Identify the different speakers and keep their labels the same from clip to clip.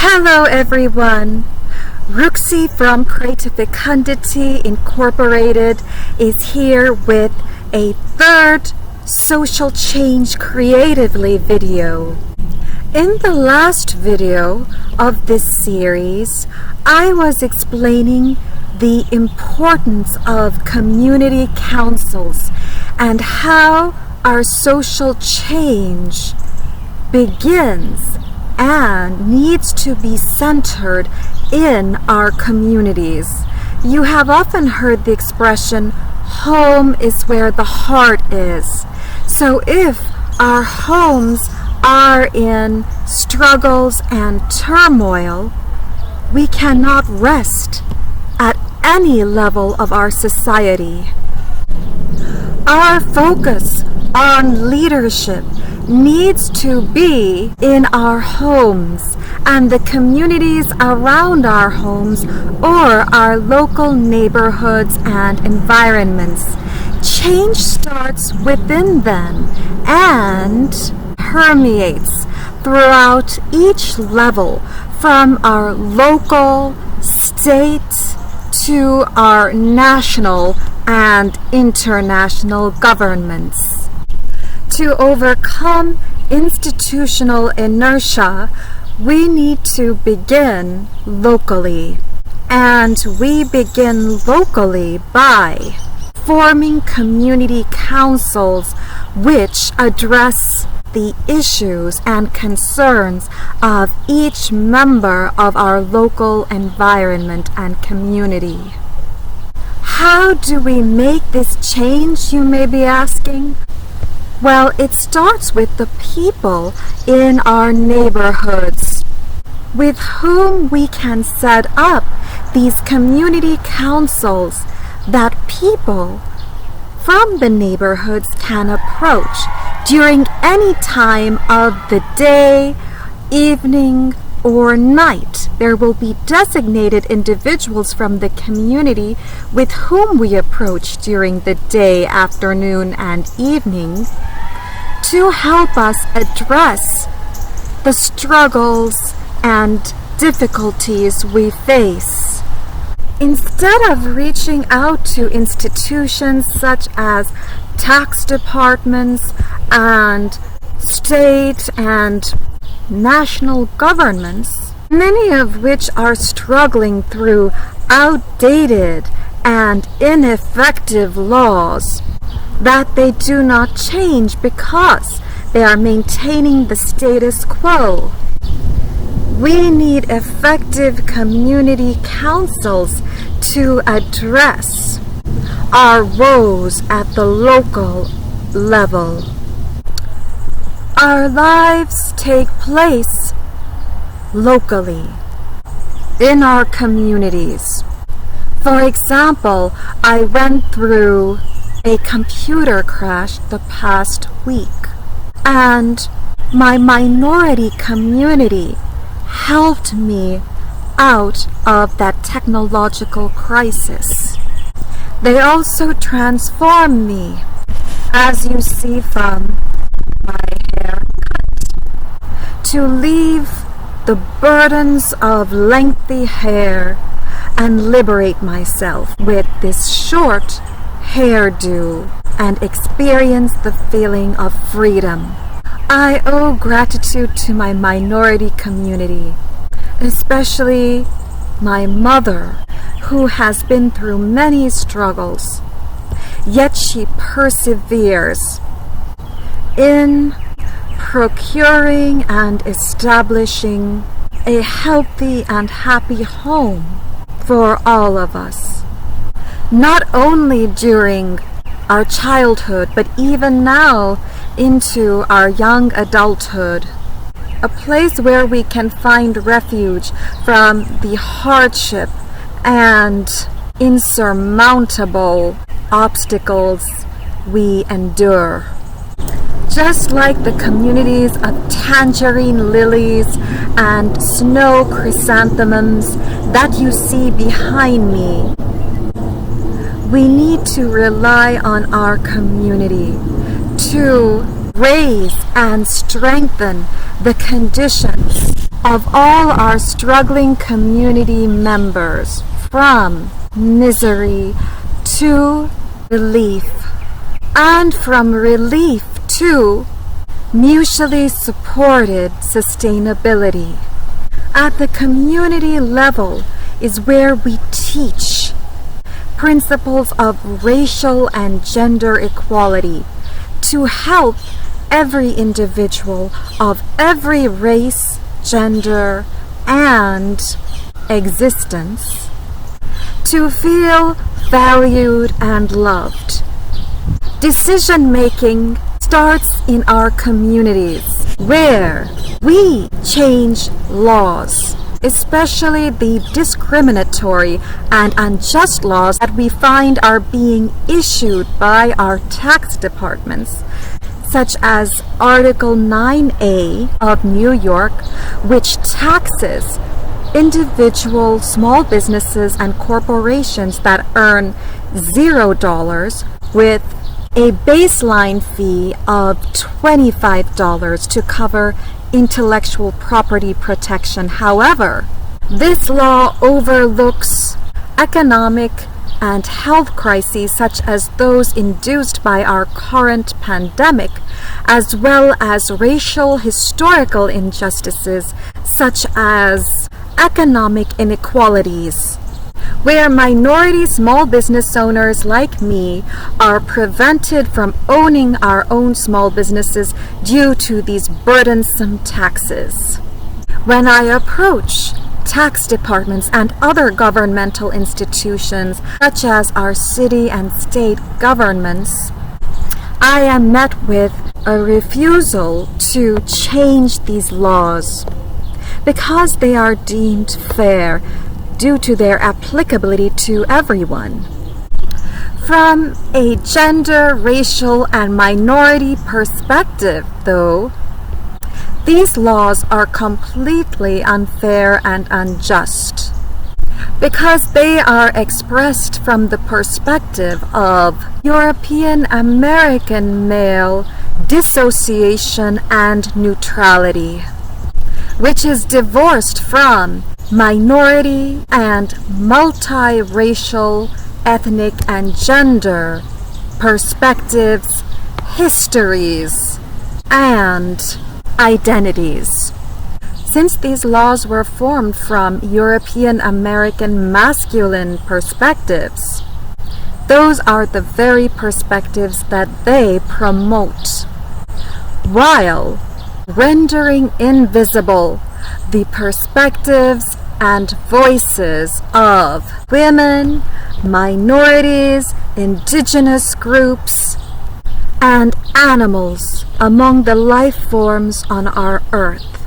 Speaker 1: Hello everyone! Rukhsi from Creatifecundity Incorporated is here with a third Social Change Creatively video. In the last video of this series, I was explaining the importance of community councils and how our social change begins and needs to be centered in our communities. You have often heard the expression, home is where the heart is. So if our homes are in struggles and turmoil, we cannot rest at any level of our society. Our focus on leadership needs to be in our homes and the communities around our homes or our local neighborhoods and environments. Change starts within them and permeates throughout each level, from our local, state, to our national and international governments. To overcome institutional inertia, we need to begin locally. And we begin locally by forming community councils which address the issues and concerns of each member of our local environment and community. How do we make this change, you may be asking? Well, it starts with the people in our neighborhoods, with whom we can set up these community councils that people from the neighborhoods can approach during any time of the day, evening, or night. There will be designated individuals from the community with whom we approach during the day, afternoon, and evening to help us address the struggles and difficulties we face. Instead of reaching out to institutions such as tax departments and state and national governments, many of which are struggling through outdated and ineffective laws that they do not change because they are maintaining the status quo. We need effective community councils to address our woes at the local level. Our lives take place locally, in our communities. For example, I went through a computer crash the past week, and my minority community helped me out of that technological crisis. They also transformed me, as you see from my haircut, to leave the burdens of lengthy hair and liberate myself with this short hairdo and experience the feeling of freedom. I owe gratitude to my minority community, especially my mother, who has been through many struggles, yet she perseveres in procuring and establishing a healthy and happy home for all of us, not only during our childhood, but even now into our young adulthood, a place where we can find refuge from the hardship and insurmountable obstacles we endure. Just like the communities of tangerine lilies and snow chrysanthemums that you see behind me, we need to rely on our community to raise and strengthen the conditions of all our struggling community members from misery to relief, and from relief to mutually supported sustainability. At the community level is where we teach principles of racial and gender equality to help every individual of every race, gender, and existence to feel valued and loved. Decision-making starts in our communities, where we change laws, especially the discriminatory and unjust laws that we find are being issued by our tax departments, such as Article 9A of New York, which taxes individual small businesses and corporations that earn $0 with a baseline fee of $25 to cover intellectual property protection. However, this law overlooks economic and health crises such as those induced by our current pandemic, as well as racial historical injustices such as economic inequalities, where minority small business owners like me are prevented from owning our own small businesses due to these burdensome taxes. When I approach tax departments and other governmental institutions, such as our city and state governments, I am met with a refusal to change these laws because they are deemed fair due to their applicability to everyone. From a gender, racial, and minority perspective, though, these laws are completely unfair and unjust because they are expressed from the perspective of European American male dissociation and neutrality, which is divorced from minority and multiracial, ethnic, and gender perspectives, histories, and identities. Since these laws were formed from European American masculine perspectives, those are the very perspectives that they promote, while rendering invisible the perspectives and voices of women, minorities, indigenous groups, and animals among the life forms on our earth.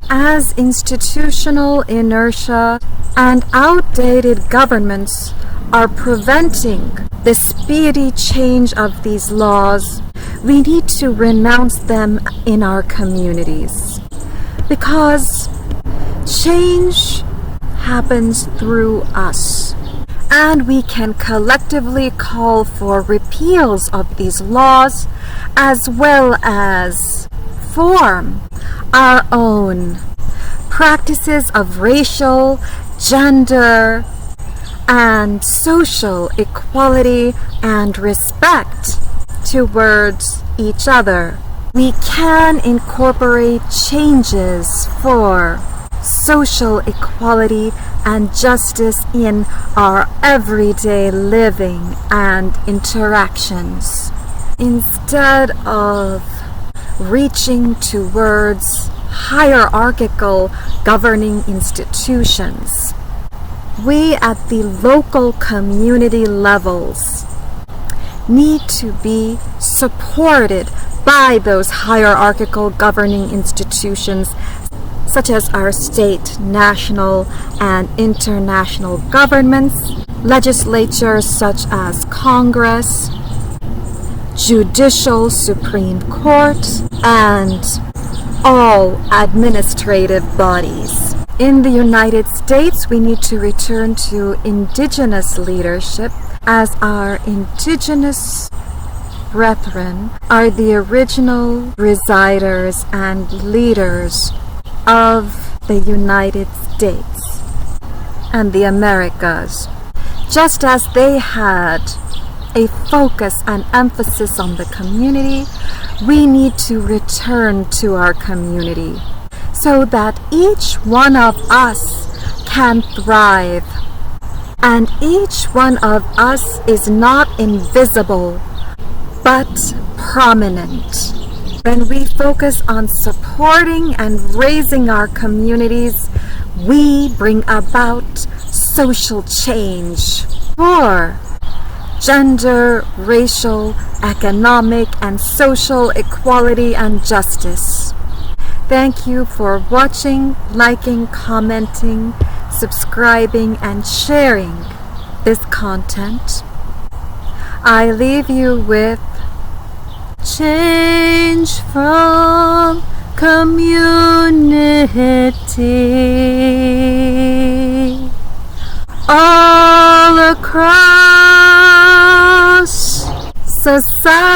Speaker 1: As institutional inertia and outdated governments are preventing the speedy change of these laws, we need to renounce them in our communities, because change happens through us, and we can collectively call for repeals of these laws as well as form our own practices of racial, gender, and social equality and respect towards each other. We can incorporate changes for social equality and justice in our everyday living and interactions, instead of reaching towards hierarchical governing institutions. We at the local community levels need to be supported by those hierarchical governing institutions, such as our state, national, and international governments, legislatures such as Congress, judicial Supreme Court, and all administrative bodies. In the United States, we need to return to indigenous leadership, as our indigenous brethren are the original residers and leaders of the United States and the Americas, just as they had a focus and emphasis on the community, we need to return to our community so that each one of us can thrive. And each one of us is not invisible, but prominent. When we focus on supporting and raising our communities, we bring about social change for gender, racial, economic, and social equality and justice. Thank you for watching, liking, commenting, subscribing, and sharing this content. I leave you with change from community all across society.